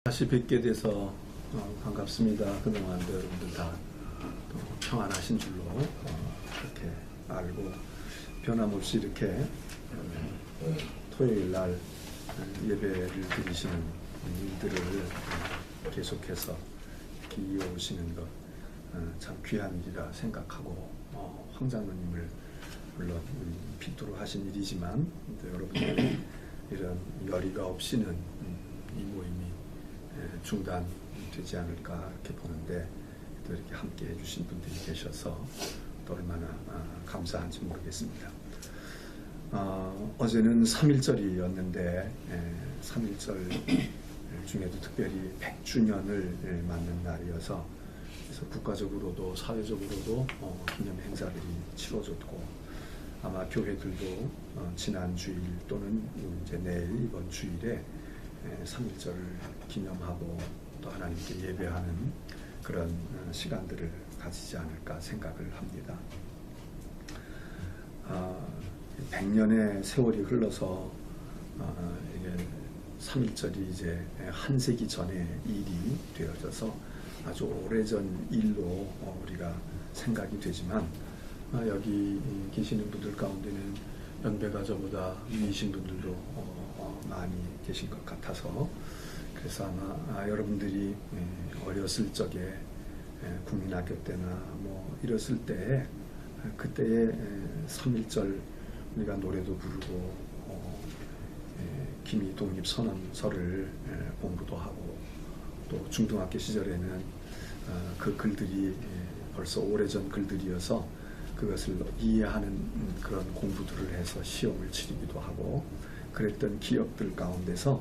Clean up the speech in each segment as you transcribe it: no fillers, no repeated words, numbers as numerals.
다시 뵙게 돼서 반갑습니다. 그동안도 여러분들 다 평안하신 줄로 그렇게 알고 변함없이 이렇게 토요일 날 예배를 드리시는 일들을 계속해서 이렇게 이어오시는 것 참 귀한 일이라 생각하고 황장로님을 물론 필두로 하신 일이지만 또 여러분들이 이런 열의가 없이는 이 모임이 중단되지 않을까 이렇게 보는데 또 이렇게 함께 해주신 분들이 계셔서 또 얼마나 감사한지 모르겠습니다. 어제는 3.1절이었는데 3.1절 중에도 특별히 100주년을 맞는 날이어서 그래서 국가적으로도 사회적으로도 기념 행사들이 치러졌고 아마 교회들도 지난 주일 또는 이제 내일 이번 주일에 3.1절을 기념하고 또 하나님께 예배하는 그런 시간들을 가지지 않을까 생각을 합니다. 100년의 세월이 흘러서 이게 3.1절이 이제 한 세기 전의 일이 되어져서 아주 오래전 일로 우리가 생각이 되지만 여기 계시는 분들 가운데는 연배가 저보다 위이신 분들도 많이 계신 것 같아서 그래서 아마 여러분들이 어렸을 적에 국민학교 때나 뭐 이랬을 때 그때의 3.1절 우리가 노래도 부르고 기미 독립선언서를 공부도 하고 또 중등학교 시절에는 그 글들이 벌써 오래전 글들이어서 그것을 이해하는 그런 공부들을 해서 시험을 치르기도 하고 그랬던 기억들 가운데서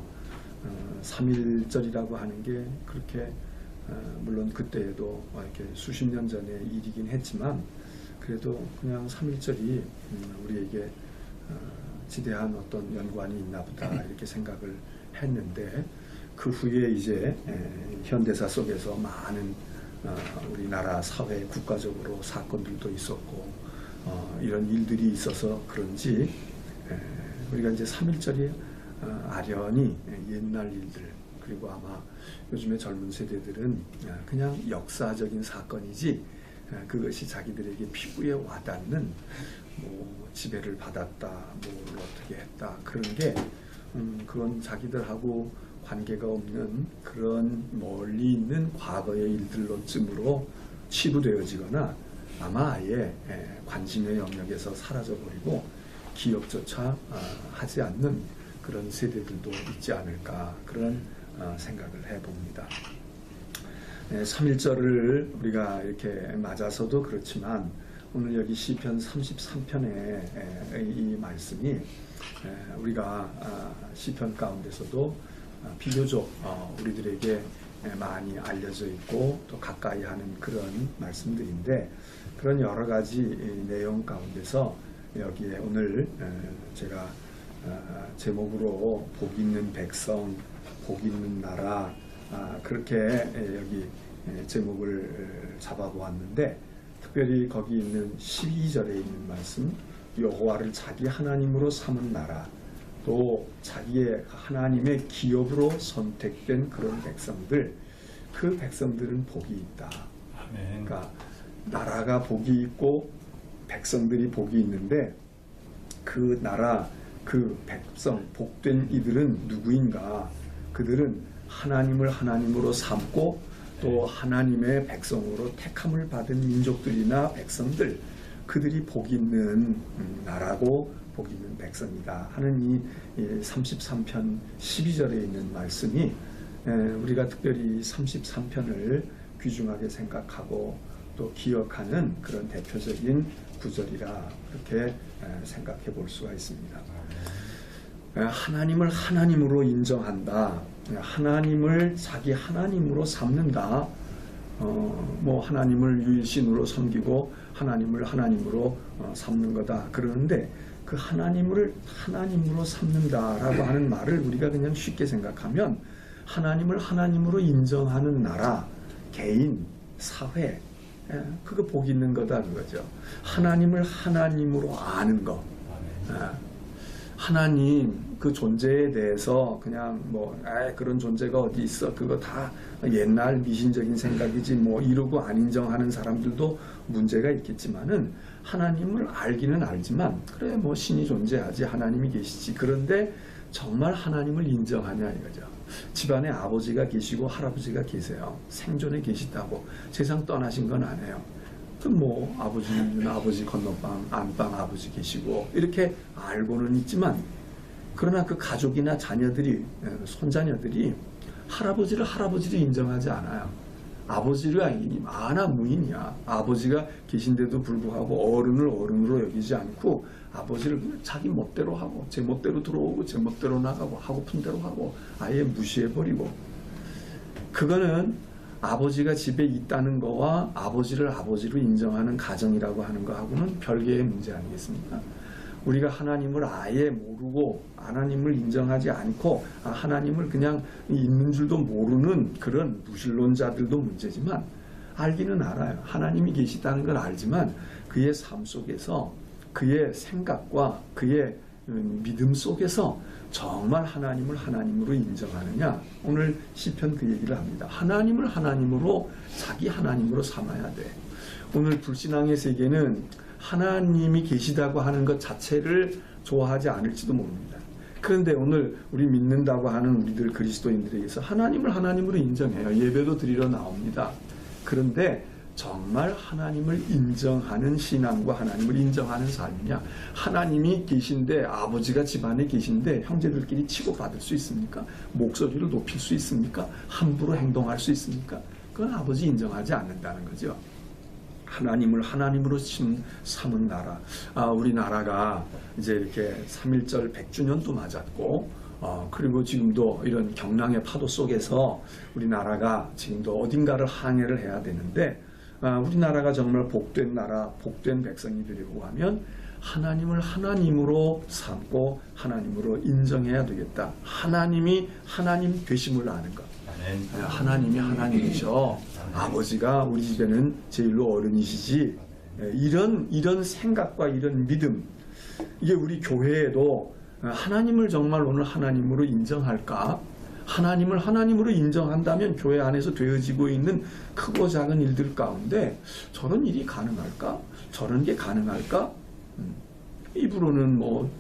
3.1절이라고 하는 게 그렇게 물론 그때에도 이렇게 수십 년 전의 일이긴 했지만 그래도 그냥 3.1절이 우리에게 지대한 어떤 연관이 있나 보다 이렇게 생각을 했는데 그 후에 이제 현대사 속에서 많은 우리나라 사회 국가적으로 사건들도 있었고 이런 일들이 있어서 그런지 우리가 이제 3.1절이 아련히 옛날 일들 그리고 아마 요즘의 젊은 세대들은 그냥 역사적인 사건이지 그것이 자기들에게 피부에 와닿는 뭐 지배를 받았다 뭘 어떻게 했다 그런 게 그건 자기들하고 관계가 없는 그런 멀리 있는 과거의 일들로쯤으로 치부되어지거나 아마 아예 관심의 영역에서 사라져버리고 기억조차 하지 않는 그런 세대들도 있지 않을까 그런 생각을 해봅니다. 3.1절을 우리가 이렇게 맞아서도 그렇지만 오늘 여기 시편 33편의 이 말씀이 우리가 시편 가운데서도 비교적 우리들에게 많이 알려져 있고 또 가까이 하는 그런 말씀들인데 그런 여러 가지 내용 가운데서 여기에 오늘 제가 제목으로 복 있는 백성, 복 있는 나라 그렇게 여기 제목을 잡아보았는데 특별히 거기 있는 12절에 있는 말씀 여호와를 자기 하나님으로 삼은 나라 또 자기의 하나님의 기업으로 선택된 그런 백성들 그 백성들은 복이 있다. 아멘. 그러니까 나라가 복이 있고 백성들이 복이 있는데 그 나라 그 백성 복된 이들은 누구인가 그들은 하나님을 하나님으로 삼고 또 하나님의 백성으로 택함을 받은 민족들이나 백성들 그들이 복 있는 나라고 복 있는 백성이다 하는 이 33편 12절에 있는 말씀이 우리가 특별히 33편을 귀중하게 생각하고 또 기억하는 그런 대표적인 구절이라 그렇게 생각해 볼 수가 있습니다. 하나님을 하나님으로 인정한다. 하나님을 자기 하나님으로 삼는다. 뭐 하나님을 유일신으로 섬기고 하나님을 하나님으로 삼는 거다. 그러는데 그 하나님을 하나님으로 삼는다라고 하는 말을 우리가 그냥 쉽게 생각하면 하나님을 하나님으로 인정하는 나라, 개인, 사회 그거 복 있는 거다 그거죠. 하나님을 하나님으로 아는 거. 하나님 그 존재에 대해서 그냥 뭐 그런 존재가 어디 있어, 그거 다 옛날 미신적인 생각이지 뭐 이러고 안 인정하는 사람들도 문제가 있겠지만은, 하나님을 알기는 알지만 그래 뭐 신이 존재하지, 하나님이 계시지, 그런데 정말 하나님을 인정하냐 이거죠. 집안에 아버지가 계시고 할아버지가 계세요. 생존에 계시다고 세상 떠나신 건 아니에요. 뭐 아버지는 아버지 건너방 안방 아버지 계시고 이렇게 알고는 있지만, 그러나 그 가족이나 자녀들이, 손자녀들이 할아버지를 할아버지로 인정하지 않아요. 아버지가 무인이야. 아버지가 계신데도 불구하고 어른을 어른으로 여기지 않고 아버지를 자기 멋대로 하고, 제 멋대로 들어오고 제 멋대로 나가고 하고픈 대로 하고 아예 무시해버리고, 그거는 아버지가 집에 있다는 거와 아버지를 아버지로 인정하는 가정이라고 하는 거하고는 별개의 문제 아니겠습니까? 우리가 하나님을 아예 모르고 하나님을 인정하지 않고 하나님을 그냥 있는 줄도 모르는 그런 무신론자들도 문제지만, 알기는 알아요. 하나님이 계시다는 걸 알지만 그의 삶 속에서 그의 생각과 그의 믿음 속에서 정말 하나님을 하나님으로 인정하느냐, 오늘 시편 그 얘기를 합니다. 하나님을 하나님으로, 자기 하나님으로 삼아야 돼. 오늘 불신앙의 세계는 하나님이 계시다고 하는 것 자체를 좋아하지 않을지도 모릅니다. 그런데 오늘 우리 믿는다고 하는 우리들 그리스도인들에게서 하나님을 하나님으로 인정해요. 예배도 드리러 나옵니다. 그런데 정말 하나님을 인정하는 신앙과 하나님을 인정하는 삶이냐? 하나님이 계신데, 아버지가 집안에 계신데 형제들끼리 치고받을 수 있습니까? 목소리를 높일 수 있습니까? 함부로 행동할 수 있습니까? 그건 아버지 인정하지 않는다는 거죠. 하나님을 하나님으로 삼은 나라. 우리나라가 이제 이렇게 3.1절 100주년도 맞았고, 그리고 지금도 이런 경랑의 파도 속에서 우리나라가 지금도 어딘가를 항해를 해야 되는데, 우리나라가 정말 복된 나라, 복된 백성이 되려고 하면 하나님을 하나님으로 삼고 하나님으로 인정해야 되겠다. 하나님이 하나님 되심을 아는 것. 하나님이 하나님이셔. 아버지가 우리 집에는 제일로 어른이시지. 이런 생각과 이런 믿음, 이게 우리 교회에도 하나님을 정말 오늘 하나님으로 인정할까? 하나님을 하나님으로 인정한다면 교회 안에서 되어지고 있는 크고 작은 일들 가운데 저런 일이 가능할까? 저런 게 가능할까? 입으로는 뭐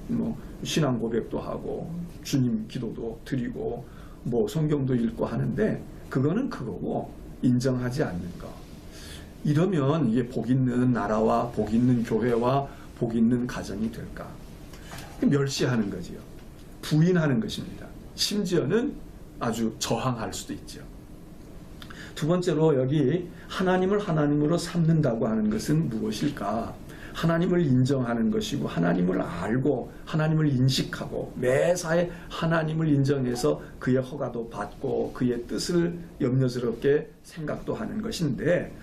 신앙 고백도 하고 주님 기도도 드리고 뭐 성경도 읽고 하는데 그거는 그거고 인정하지 않는 거. 이러면 이게 복 있는 나라와 복 있는 교회와 복 있는 가정이 될까? 멸시하는 거지요. 부인하는 것입니다. 심지어는 아주 저항할 수도 있죠. 두 번째로 여기 하나님을 하나님으로 삼는다고 하는 것은 무엇일까? 하나님을 인정하는 것이고 하나님을 알고 하나님을 인식하고 매사에 하나님을 인정해서 그의 허가도 받고 그의 뜻을 염려스럽게 생각도 하는 것인데,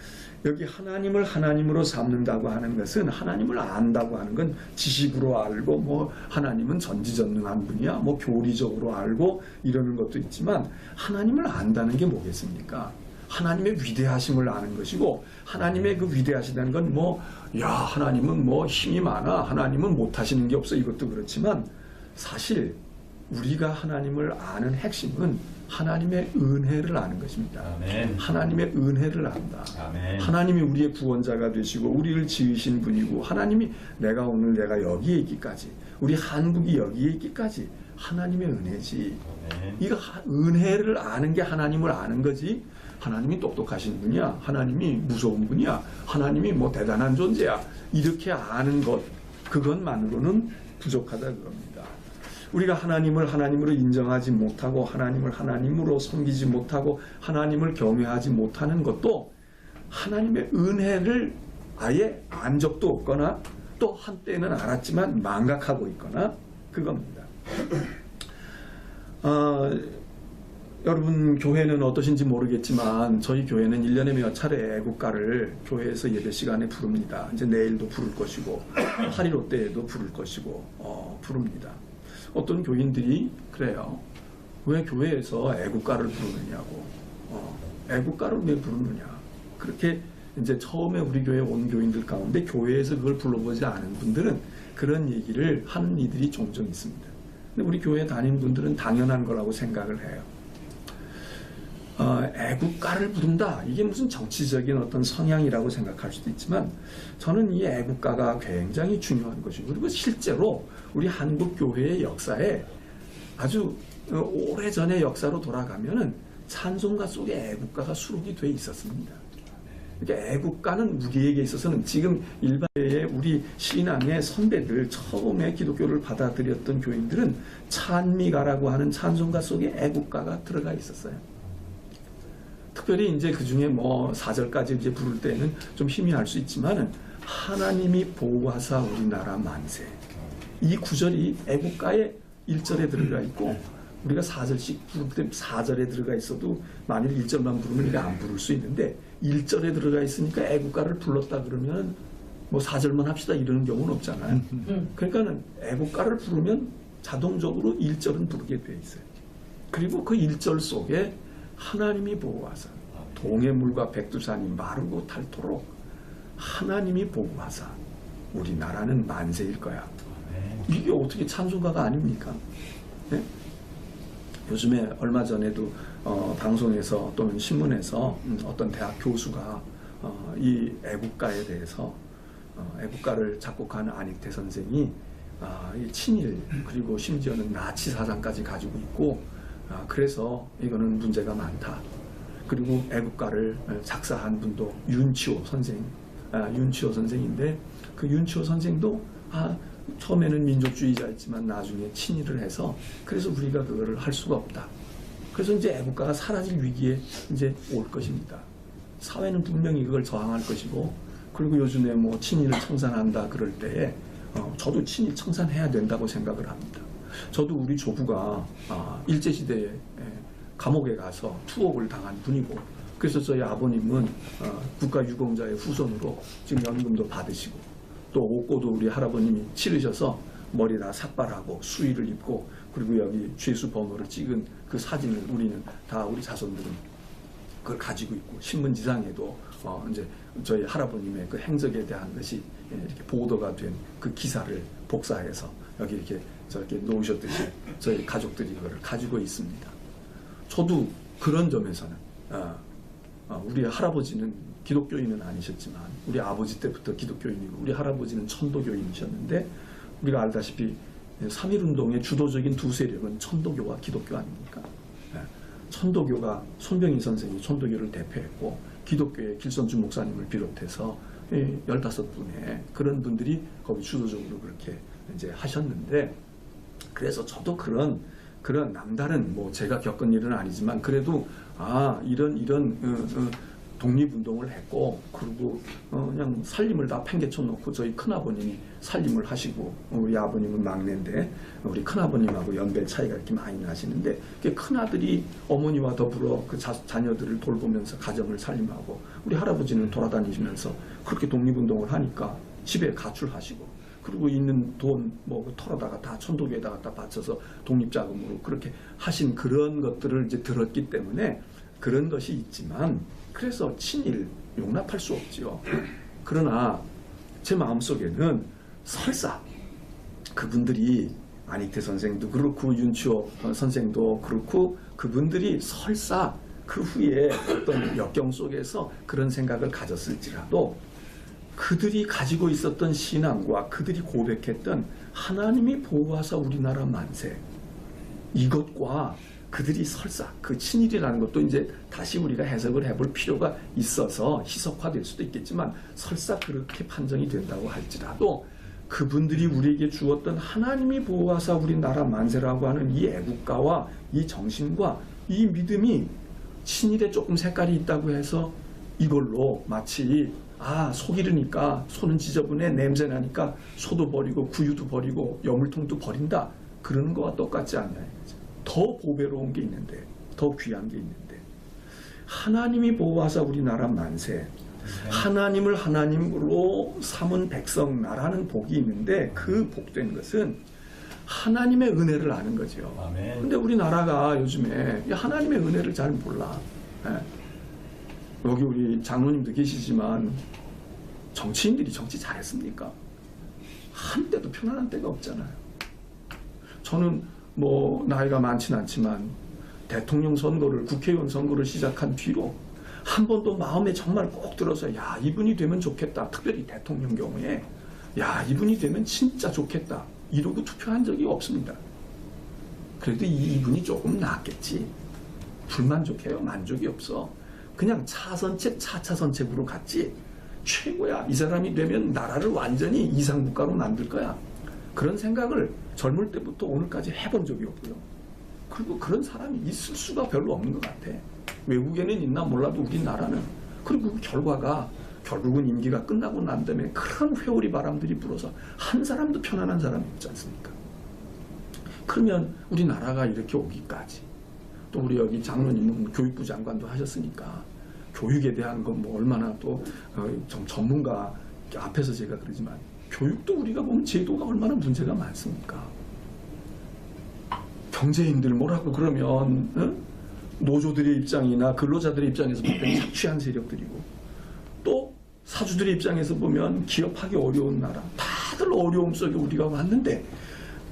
여기 하나님을 하나님으로 삼는다고 하는 것은 하나님을 안다고 하는 건 지식으로 알고 뭐 하나님은 전지전능한 분이야 뭐 교리적으로 알고 이러는 것도 있지만, 하나님을 안다는 게 뭐겠습니까? 하나님의 위대하심을 아는 것이고, 하나님의 그 위대하시다는 건 뭐 하나님은 뭐 힘이 많아, 하나님은 못하시는 게 없어, 이것도 그렇지만 사실 우리가 하나님을 아는 핵심은 하나님의 은혜를 아는 것입니다. 아멘. 하나님의 은혜를 안다. 아멘. 하나님이 우리의 구원자가 되시고 우리를 지으신 분이고, 하나님이 내가 여기에 있기까지, 우리 한국이 여기에 있기까지 하나님의 은혜지. 아멘. 이거 은혜를 아는 게 하나님을 아는 거지, 하나님이 똑똑하신 분이야, 하나님이 무서운 분이야, 하나님이 뭐 대단한 존재야, 이렇게 아는 것, 그것만으로는 부족하다 그럽니다. 우리가 하나님을 하나님으로 인정하지 못하고 하나님을 하나님으로 섬기지 못하고 하나님을 경외하지 못하는 것도 하나님의 은혜를 아예 안 적도 없거나 또 한때는 알았지만 망각하고 있거나 그겁니다. 여러분 교회는 어떠신지 모르겠지만 저희 교회는 1년에 몇 차례 애국가를 교회에서 예배 시간에 부릅니다. 이제 내일도 부를 것이고 8.15 때에도 부를 것이고 부릅니다. 어떤 교인들이 그래요. 왜 교회에서 애국가를 부르느냐고. 애국가를 왜 부르느냐. 그렇게 이제 처음에 우리 교회 온 교인들 가운데 교회에서 그걸 불러보지 않은 분들은 그런 얘기를 하는 이들이 종종 있습니다. 근데 우리 교회 다니는 분들은 당연한 거라고 생각을 해요. 애국가를 부른다. 이게 무슨 정치적인 어떤 성향이라고 생각할 수도 있지만 저는 이 애국가가 굉장히 중요한 것이고 그리고 실제로 우리 한국 교회의 역사에 아주 오래전의 역사로 돌아가면은 찬송가 속에 애국가가 수록이 돼 있었습니다. 그러니까 애국가는 우리에게 있어서는 지금 일반의 우리 신앙의 선배들 처음에 기독교를 받아들였던 교인들은 찬미가라고 하는 찬송가 속에 애국가가 들어가 있었어요. 특별히 이제 그 중에 뭐 4절까지 이제 부를 때는 좀 희미할 수 있지만은 하나님이 보호하사 우리나라 만세. 이 구절이 애국가의 1절에 들어가 있고 우리가 4절씩 부를 때 4절에 들어가 있어도 만일 1절만 부르면 이게 안 부를 수 있는데 1절에 들어가 있으니까 애국가를 불렀다 그러면 뭐 4절만 합시다 이러는 경우는 없잖아요. 그러니까는 애국가를 부르면 자동적으로 1절은 부르게 돼 있어요. 그리고 그 1절 속에 하나님이 보호하사 동해물과 백두산이 마르고 닳도록 하나님이 보호하사 우리나라는 만세일 거야. 이게 어떻게 찬송가가 아닙니까? 네? 요즘에 얼마 전에도 방송에서 또는 신문에서 어떤 대학 교수가 이 애국가에 대해서 애국가를 작곡한 안익태 선생이 이 친일 그리고 심지어는 나치 사상까지 가지고 있고 그래서 이거는 문제가 많다. 그리고 애국가를 작사한 분도 윤치호 선생인데 그 윤치호 선생도 처음에는 민족주의자였지만 나중에 친일을 해서 그래서 우리가 그거를 할 수가 없다. 그래서 이제 애국가가 사라질 위기에 이제 올 것입니다. 사회는 분명히 그걸 저항할 것이고 그리고 요즘에 뭐 친일을 청산한다 그럴 때에 저도 친일 청산해야 된다고 생각을 합니다. 저도 우리 조부가 일제시대에 감옥에 가서 투옥을 당한 분이고 그래서 저희 아버님은 국가유공자의 후손으로 지금 연금도 받으시고 또 옷고도 우리 할아버님이 치르셔서 머리 다 삭발하고 수의를 입고 그리고 여기 죄수 번호를 찍은 그 사진을 우리는 다 우리 자손들은 그걸 가지고 있고 신문지상에도 이제 저희 할아버님의 그 행적에 대한 것이 이렇게 보도가 된 그 기사를 복사해서 여기 이렇게 저렇게 놓으셨듯이 저희 가족들이 그걸 가지고 있습니다. 저도 그런 점에서는 우리 할아버지는 기독교인은 아니셨지만 우리 아버지 때부터 기독교인이고 우리 할아버지는 천도교인이셨는데 우리가 알다시피 3.1운동의 주도적인 두 세력은 천도교와 기독교 아닙니까? 천도교가 손병희 선생이 천도교를 대표했고 기독교의 길선주 목사님을 비롯해서 15분의 그런 분들이 거기 주도적으로 그렇게 이제 하셨는데 그래서 저도 그런 남다른 뭐 제가 겪은 일은 아니지만 그래도 이런 독립운동을 했고 그리고 그냥 살림을 다 팽개쳐 놓고 저희 큰아버님이 살림을 하시고 우리 아버님은 막내인데 우리 큰아버님하고 연배 차이가 이렇게 많이 나시는데 큰아들이 어머니와 더불어 그 자녀들을 돌보면서 가정을 살림하고 우리 할아버지는 돌아다니시면서 그렇게 독립운동을 하니까 집에 가출하시고 그리고 있는 돈 뭐 털어다가 다 천도교에다가 다 바쳐서 독립자금으로 그렇게 하신 그런 것들을 이제 들었기 때문에 그런 것이 있지만 그래서 친일 용납할 수 없지요. 그러나 제 마음속에는 설사 그분들이 안익태 선생도 그렇고 윤치호 선생도 그렇고 그분들이 설사 그 후에 어떤 역경 속에서 그런 생각을 가졌을지라도 그들이 가지고 있었던 신앙과 그들이 고백했던 하나님이 보호하사 우리나라 만세 이것과 그들이 설사 그 친일이라는 것도 이제 다시 우리가 해석을 해볼 필요가 있어서 희석화될 수도 있겠지만 설사 그렇게 판정이 된다고 할지라도 그분들이 우리에게 주었던 하나님이 보호하사 우리나라 만세라고 하는 이 애국가와 이 정신과 이 믿음이 친일에 조금 색깔이 있다고 해서 이걸로 마치 속 잃으니까 소는 지저분해 냄새나니까 소도 버리고 구유도 버리고 여물통도 버린다 그러는 거와 똑같지 않냐. 더 보배로운 게 있는데 더 귀한 게 있는데 하나님이 보호하사 우리나라 만세 하나님을 하나님으로 삼은 백성 나라는 복이 있는데 그 복된 것은 하나님의 은혜를 아는 거죠. 근데 우리나라가 요즘에 하나님의 은혜를 잘 몰라. 여기 우리 장로님도 계시지만 정치인들이 정치 잘했습니까? 한때도 편안한 때가 없잖아요. 저는 뭐 나이가 많진 않지만 대통령 선거를, 국회의원 선거를 시작한 뒤로 한 번도 마음에 정말 꼭 들어서 야, 이분이 되면 좋겠다. 특별히 대통령 경우에 야, 이분이 되면 진짜 좋겠다. 이러고 투표한 적이 없습니다. 그래도 이분이 조금 낫겠지. 불만족해요. 만족이 없어. 그냥 차선책, 차차선책으로 갔지. 최고야. 이 사람이 되면 나라를 완전히 이상국가로 만들 거야. 그런 생각을 젊을 때부터 오늘까지 해본 적이 없고요. 그리고 그런 사람이 있을 수가 별로 없는 것 같아. 외국에는 있나 몰라도 우리나라는. 그리고 그 결과가 결국은 임기가 끝나고 난 다음에 그런 회오리 바람들이 불어서 한 사람도 편안한 사람이 없지 않습니까? 그러면 우리나라가 이렇게 오기까지, 또 우리 여기 장로님은 교육부 장관도 하셨으니까 교육에 대한 건 뭐 얼마나 또 좀 전문가 앞에서 제가 그러지만 교육도 우리가 보면 제도가 얼마나 문제가 많습니까? 경제인들 뭐라고 그러면 노조들의 입장이나 근로자들의 입장에서 보면 착취한 세력들이고, 또 사주들의 입장에서 보면 기업하기 어려운 나라, 다들 어려움 속에 우리가 왔는데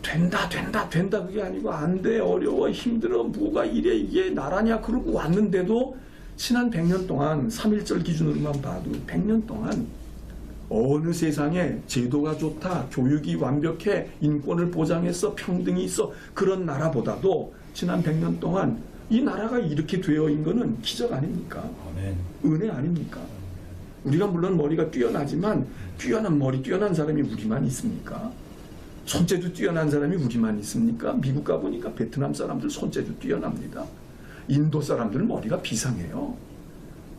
된다 그게 아니고 안 돼, 어려워, 힘들어, 뭐가 이래, 이게 나라냐 그러고 왔는데도 지난 100년 동안 3.1절 기준으로만 봐도 100년 동안 어느 세상에 제도가 좋다, 교육이 완벽해, 인권을 보장해서 평등이 있어, 그런 나라보다도 지난 100년 동안 이 나라가 이렇게 되어 있는 거는 기적 아닙니까? 아멘. 은혜 아닙니까? 우리가 물론 머리가 뛰어나지만 뛰어난 머리, 뛰어난 사람이 우리만 있습니까? 손재주 뛰어난 사람이 우리만 있습니까? 미국 가보니까 베트남 사람들 손재주 뛰어납니다. 인도 사람들 머리가 비상해요.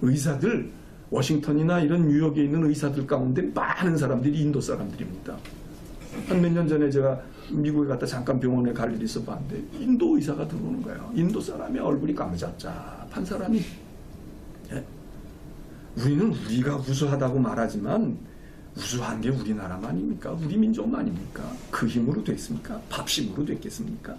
의사들, 워싱턴이나 이런 뉴욕에 있는 의사들 가운데 많은 사람들이 인도 사람들입니다. 한 몇 년 전에 제가 미국에 갔다 잠깐 병원에 갈 일이 있어 봤는데 인도 의사가 들어오는 거예요. 인도 사람의 얼굴이 까무잡잡한 사람이. 예? 우리는 우리가 우수하다고 말하지만 우수한 게 우리나라만입니까? 우리 민족만입니까? 그 힘으로 됐습니까? 밥심으로 됐겠습니까?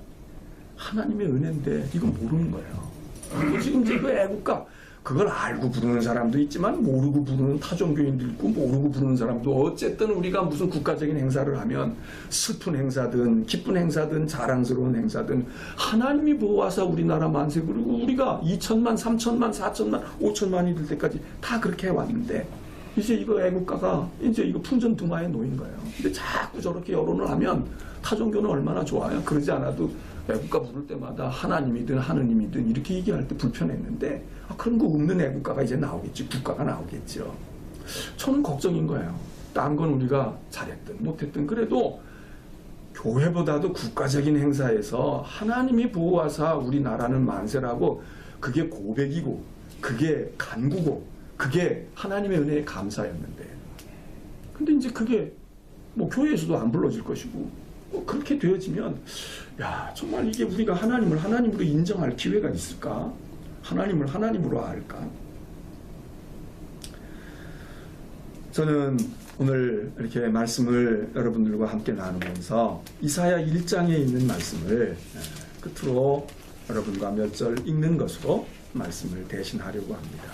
하나님의 은혜인데 이건 모르는 거예요. 그리고 지금 그 애국가, 그걸 알고 부르는 사람도 있지만 모르고 부르는 타종교인도 있고 모르고 부르는 사람도, 어쨌든 우리가 무슨 국가적인 행사를 하면 슬픈 행사든 기쁜 행사든 자랑스러운 행사든 하나님이 보호하사 우리나라 만세, 그리고 우리가 2천만, 3천만, 4천만, 5천만이 될 때까지 다 그렇게 해왔는데 이제 이거 애국가가 이제 이거 풍전등화에 놓인 거예요. 근데 자꾸 저렇게 여론을 하면 타종교는 얼마나 좋아요. 그러지 않아도 애국가 부를 때마다 하나님이든 하느님이든 이렇게 얘기할 때 불편했는데 그런 거 없는 애국가가 이제 나오겠지. 국가가 나오겠죠. 저는 걱정인 거예요. 딴 건 우리가 잘했든 못했든 그래도 교회보다도 국가적인 행사에서 하나님이 보호하사 우리나라는 만세라고, 그게 고백이고 그게 간구고 그게 하나님의 은혜에 감사였는데, 근데 이제 그게 뭐 교회에서도 안 불러질 것이고, 그렇게 되어지면 야, 정말 이게 우리가 하나님을 하나님으로 인정할 기회가 있을까? 하나님을 하나님으로 알까? 저는 오늘 이렇게 말씀을 여러분들과 함께 나누면서 이사야 1장에 있는 말씀을 끝으로 여러분과 몇 절 읽는 것으로 말씀을 대신하려고 합니다.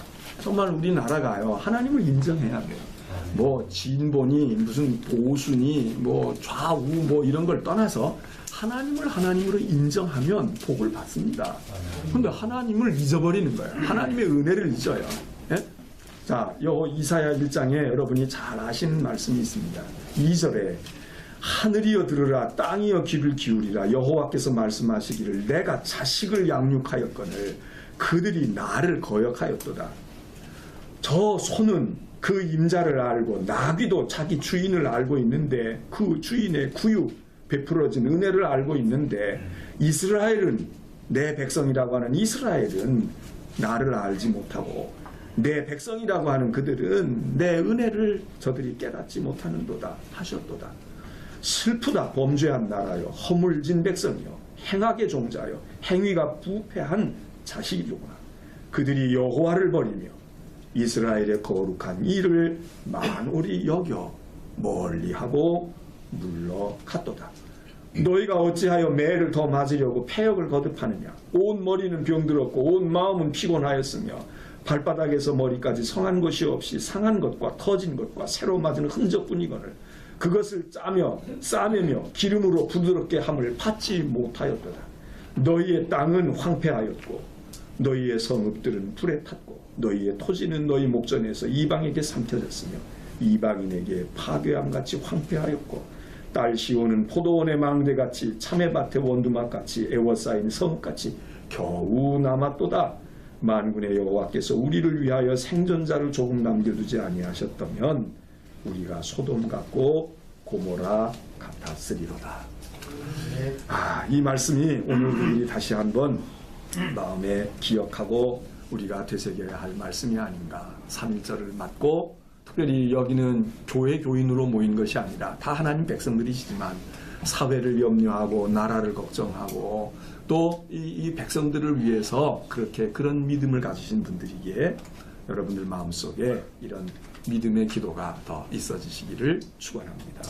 정말 우리나라가요, 하나님을 인정해야 돼요. 뭐 진보니 무슨 보수니 뭐 좌우 뭐 이런 걸 떠나서 하나님을 하나님으로 인정하면 복을 받습니다. 그런데 하나님을 잊어버리는 거예요. 하나님의 은혜를 잊어요. 예? 자, 이사야 1장에 여러분이 잘 아시는 말씀이 있습니다. 2절에 하늘이여 들으라, 땅이여 귀를 기울이라. 여호와께서 말씀하시기를 내가 자식을 양육하였거늘 그들이 나를 거역하였도다. 저 소는 그 임자를 알고 나귀도 자기 주인을 알고 있는데, 그 주인의 구육 베풀어진 은혜를 알고 있는데, 이스라엘은, 내 백성이라고 하는 이스라엘은 나를 알지 못하고 내 백성이라고 하는 그들은 내 은혜를 저들이 깨닫지 못하는도다 하셨도다. 슬프다 범죄한 나라여, 허물진 백성이여, 행악의 종자여, 행위가 부패한 자식이로구나. 그들이 여호와를 버리며 이스라엘의 거룩한 일을 만홀히 여겨 멀리하고 물러갔도다. 너희가 어찌하여 매를 더 맞으려고 패역을 거듭하느냐. 온 머리는 병들었고 온 마음은 피곤하였으며 발바닥에서 머리까지 성한 것이 없이 상한 것과 터진 것과 새로 맞은 흔적뿐이거늘 그것을 싸매며 기름으로 부드럽게 함을 받지 못하였도다. 너희의 땅은 황폐하였고 너희의 성읍들은 불에 탔고 너희의 토지는 너희 목전에서 이방에게 삼켜졌으며 이방인에게 파괴함같이 황폐하였고 딸 시온은 포도원의 망대같이 참외밭의 원두막같이 애워싸인 성읍같이 겨우 남았도다. 만군의 여호와께서 우리를 위하여 생존자를 조금 남겨두지 아니하셨다면 우리가 소돔 같고 고모라 같았으리로다. 이 말씀이 오늘 우리 다시 한번 마음에 기억하고 우리가 되새겨야 할 말씀이 아닌가. 3.1절을 맞고 특별히 여기는 교회 교인으로 모인 것이 아니라 다 하나님 백성들이시지만 사회를 염려하고 나라를 걱정하고 또 이 백성들을 위해서 그런 믿음을 가지신 분들이기에 여러분들 마음속에 이런 믿음의 기도가 더 있어지시기를 축원합니다.